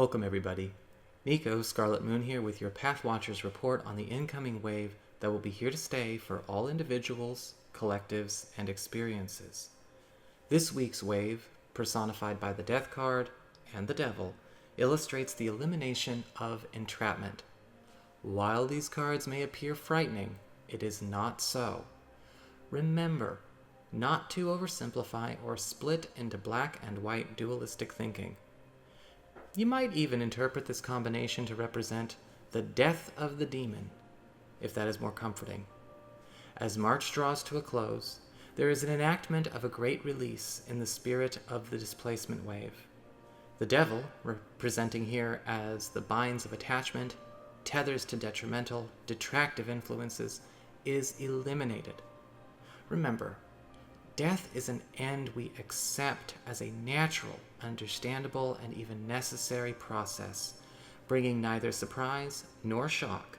Welcome everybody. NICO, Scarlet Moon here with your Pathwatchers report on the incoming wave that will be here to stay for all individuals, collectives, and experiences. This week's wave, personified by the Death card and the Devil, illustrates the elimination of entrapment. While these cards may appear frightening, it is not so. Remember not to oversimplify or split into black and white dualistic thinking. You might even interpret this combination to represent the death of the demon, if that is more comforting. As March draws to a close, there is an enactment of a great release in the spirit of the displacement wave. The Devil, representing here as the binds of attachment, tethers to detrimental, detractive influences, is eliminated. Remember, death is an end we accept as a natural, understandable, and even necessary process, bringing neither surprise nor shock.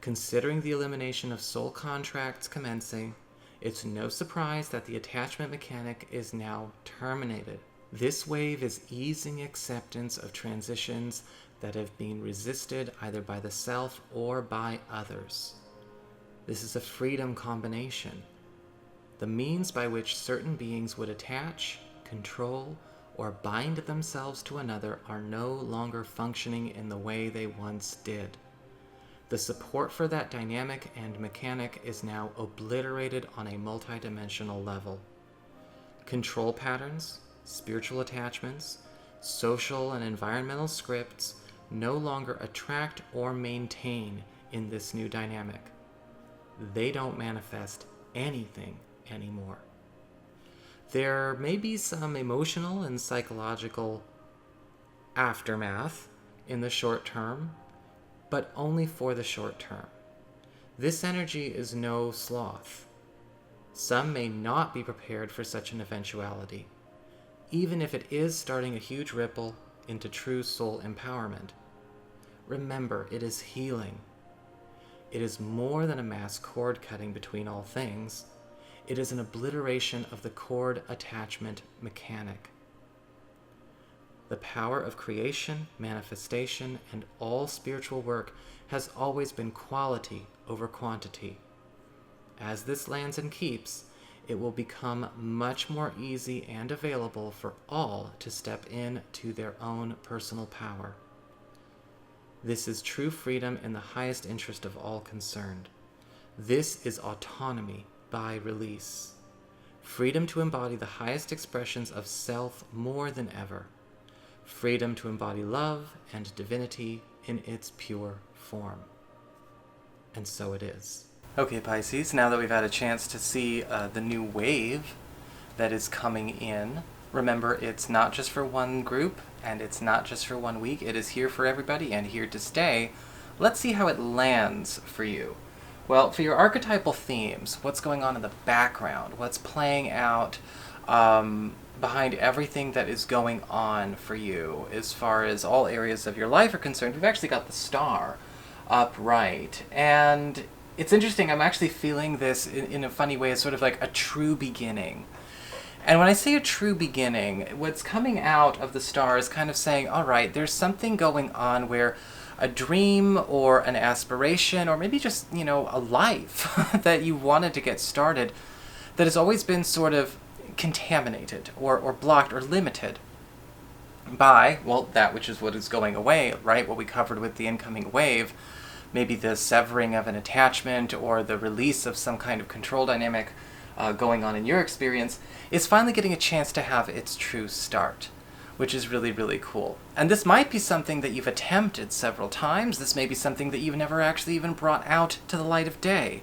Considering the elimination of soul contracts commencing, it's no surprise that the attachment mechanic is now terminated. This wave is easing acceptance of transitions that have been resisted either by the self or by others. This is a freedom combination. The means by which certain beings would attach, control, or bind themselves to another are no longer functioning in the way they once did. The support for that dynamic and mechanic is now obliterated on a multidimensional level. Control patterns, spiritual attachments, social and environmental scripts no longer attract or maintain in this new dynamic. They don't manifest anything anymore. There may be some emotional and psychological aftermath in the short term, but only for the short term. This energy is no sloth. Some may not be prepared for such an eventuality, even if it is starting a huge ripple into true soul empowerment. Remember, it is healing. It is more than a mass cord cutting between all things. It is an obliteration of the cord attachment mechanic. The power of creation, manifestation, and all spiritual work has always been quality over quantity. As this lands and keeps, it will become much more easy and available for all to step in to their own personal power. This is true freedom in the highest interest of all concerned. This is autonomy by release. Freedom to embody the highest expressions of self more than ever. Freedom to embody love and divinity in its pure form. And so it is. Okay, Pisces, now that we've had a chance to see the new wave that is coming in, remember, it's not just for one group, and it's not just for 1 week. It is here for everybody and here to stay. Let's see how it lands for you. Well, for your archetypal themes, what's going on in the background? What's playing out behind everything that is going on for you as far as all areas of your life are concerned? We've actually got the star upright. And it's interesting, I'm actually feeling this in a funny way as sort of like a true beginning. And when I say a true beginning, what's coming out of the star is kind of saying, all right, there's something going on where a dream or an aspiration or maybe just, a life that you wanted to get started that has always been sort of contaminated or blocked or limited by, well, that which is what is going away, right? What we covered with the incoming wave, maybe the severing of an attachment or the release of some kind of control dynamic going on in your experience, is finally getting a chance to have its true start, which is really, really cool. And this might be something that you've attempted several times. This may be something that you've never actually even brought out to the light of day.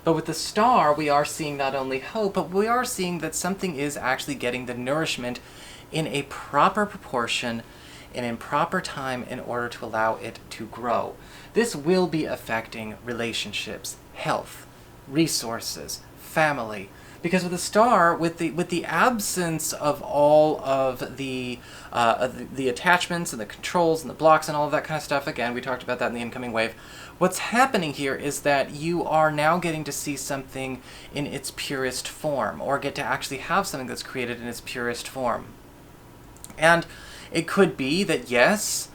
But with the star, we are seeing not only hope, but we are seeing that something is actually getting the nourishment in a proper proportion and in proper time in order to allow it to grow. This will be affecting relationships, health, resources, family. Because with the star, with the absence of all of the attachments and the controls and the blocks and all of that kind of stuff, again, we talked about that in the incoming wave, what's happening here is that you are now getting to see something in its purest form, or get to actually have something that's created in its purest form. And it could be that, yes,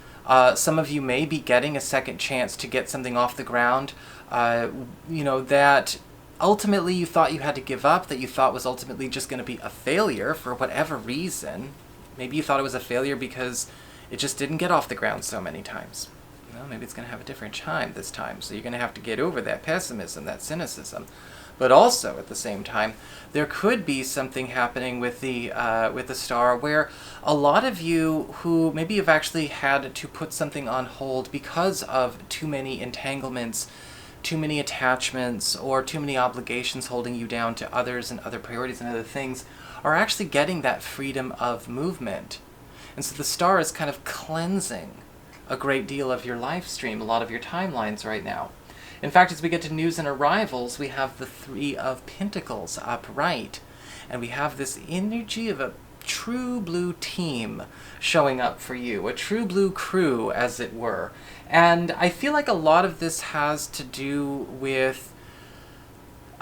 Some of you may be getting a second chance to get something off the ground, that ultimately you thought you had to give up, that you thought was ultimately just going to be a failure for whatever reason. Maybe you thought it was a failure because it just didn't get off the ground so many times. Well, maybe it's going to have a different time this time, so you're going to have to get over that pessimism, that cynicism. But also, at the same time, there could be something happening with the star where a lot of you who maybe have actually had to put something on hold because of too many entanglements, too many attachments, or too many obligations holding you down to others and other priorities and other things, are actually getting that freedom of movement. And so the star is kind of cleansing a great deal of your life stream, a lot of your timelines right now. In fact, as we get to news and arrivals, we have the Three of Pentacles upright. And we have this energy of a true blue team showing up for you, a true blue crew, as it were. And I feel like a lot of this has to do with,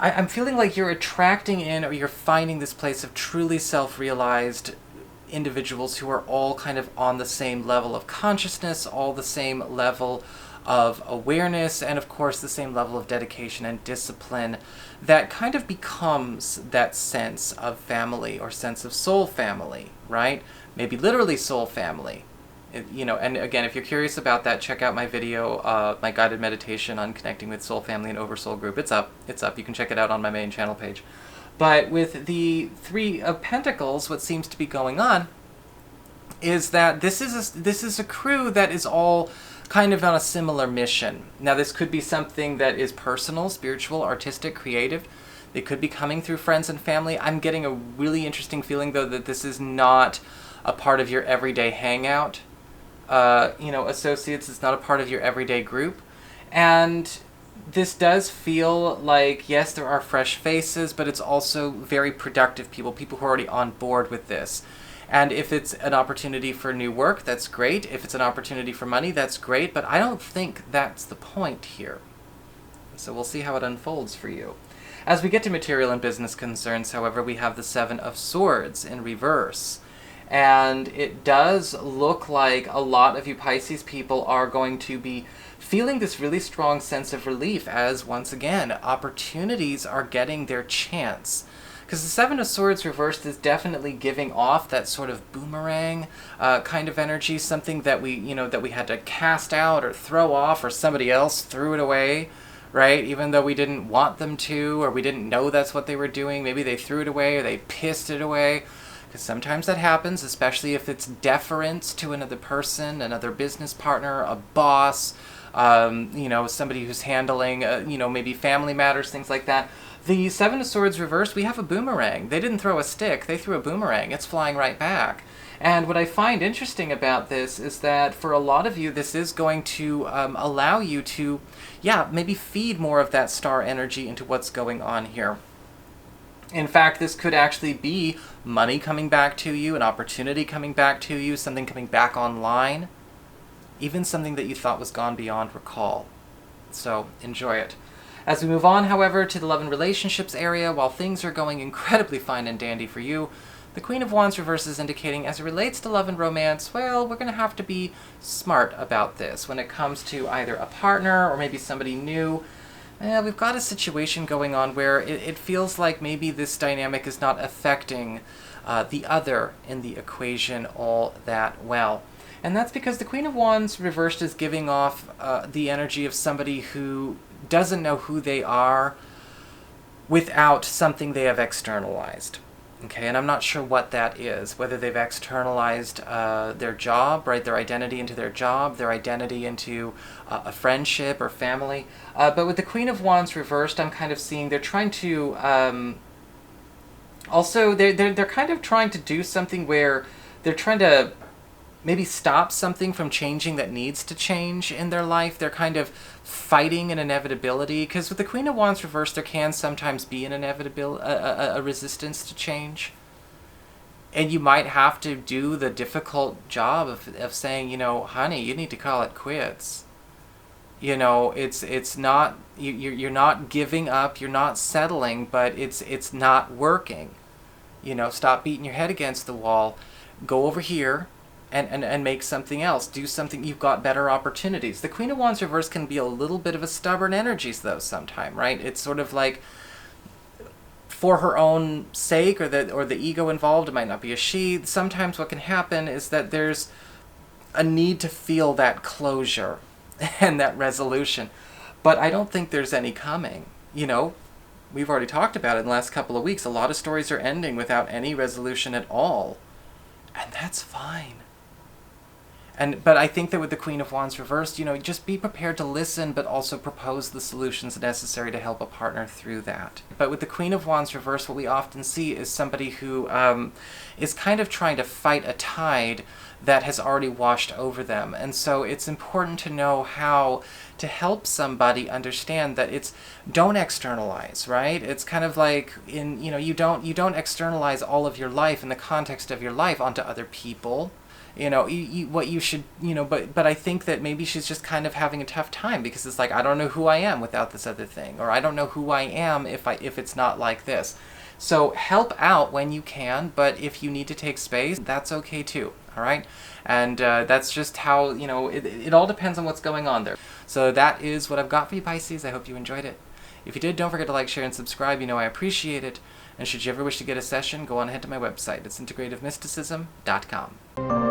I'm feeling like you're attracting in, or you're finding this place of truly self-realized individuals who are all kind of on the same level of consciousness, all the same level of awareness, and of course the same level of dedication and discipline that kind of becomes that sense of family or sense of soul family, right? Maybe literally soul family. And again, if you're curious about that, check out my video, my guided meditation on connecting with soul family and Oversoul group. It's up. You can check it out on my main channel page. But with the Three of Pentacles, what seems to be going on is that this is a crew that is all kind of on a similar mission. Now, this could be something that is personal, spiritual, artistic, creative. It could be coming through friends and family. I'm getting a really interesting feeling, though, that this is not a part of your everyday hangout. Associates, it's not a part of your everyday group. And this does feel like, yes, there are fresh faces, but it's also very productive people who are already on board with this. And if it's an opportunity for new work, that's great. If it's an opportunity for money, that's great. But I don't think that's the point here. So we'll see how it unfolds for you. As we get to material and business concerns, however, we have the Seven of Swords in reverse. And it does look like a lot of you Pisces people are going to be feeling this really strong sense of relief as, once again, opportunities are getting their chance. Because the Seven of Swords reversed is definitely giving off that sort of boomerang kind of energy, something that we had to cast out or throw off, or somebody else threw it away, right? Even though we didn't want them to, or we didn't know that's what they were doing. Maybe they threw it away or they pissed it away. Because sometimes that happens, especially if it's deference to another person, another business partner, a boss, somebody who's handling, maybe family matters, things like that. The Seven of Swords reversed, we have a boomerang. They didn't throw a stick, they threw a boomerang. It's flying right back. And what I find interesting about this is that for a lot of you, this is going to allow you to, maybe feed more of that star energy into what's going on here. In fact, this could actually be money coming back to you, an opportunity coming back to you, something coming back online, even something that you thought was gone beyond recall. So enjoy it. As we move on, however, to the love and relationships area, while things are going incredibly fine and dandy for you, the Queen of Wands reverse is indicating, as it relates to love and romance, well, we're going to have to be smart about this. When it comes to either a partner or maybe somebody new, we've got a situation going on where it feels like maybe this dynamic is not affecting the other in the equation all that well. And that's because the Queen of Wands reversed is giving off the energy of somebody who doesn't know who they are without something they have externalized. Okay, and I'm not sure what that is, whether they've externalized their job, right, their identity into their job, their identity into a friendship or family. But with the Queen of Wands reversed, I'm kind of seeing they're trying to, they're kind of trying to do something where they're trying to maybe stop something from changing that needs to change in their life. They're kind of fighting an inevitability, because with the Queen of Wands reversed, there can sometimes be an inevitability, a resistance to change. And you might have to do the difficult job of saying, honey, you need to call it quits. It's not, you're not giving up, you're not settling, but it's not working. Stop beating your head against the wall. Go over here, and make something else. Do something, you've got better opportunities. The Queen of Wands reverse can be a little bit of a stubborn energies though sometime, right? It's sort of like for her own sake, or the ego involved, it might not be a she. Sometimes what can happen is that there's a need to feel that closure and that resolution. But I don't think there's any coming. You know, we've already talked about it in the last couple of weeks. A lot of stories are ending without any resolution at all. And that's fine. But I think that with the Queen of Wands reversed, you know, just be prepared to listen, but also propose the solutions necessary to help a partner through that. But with the Queen of Wands reversed, what we often see is somebody who is kind of trying to fight a tide that has already washed over them. And so it's important to know how to help somebody understand that don't externalize, right? It's kind of like you don't externalize all of your life in the context of your life onto other people. You know, what you should, but I think that maybe she's just kind of having a tough time because it's like, I don't know who I am without this other thing, or I don't know who I am if it's not like this. So help out when you can, but if you need to take space, that's okay too, all right? And that's just how, it all depends on what's going on there. So that is what I've got for you, Pisces. I hope you enjoyed it. If you did, don't forget to like, share, and subscribe. I appreciate it. And should you ever wish to get a session, go on ahead to my website. It's integrativemysticism.com.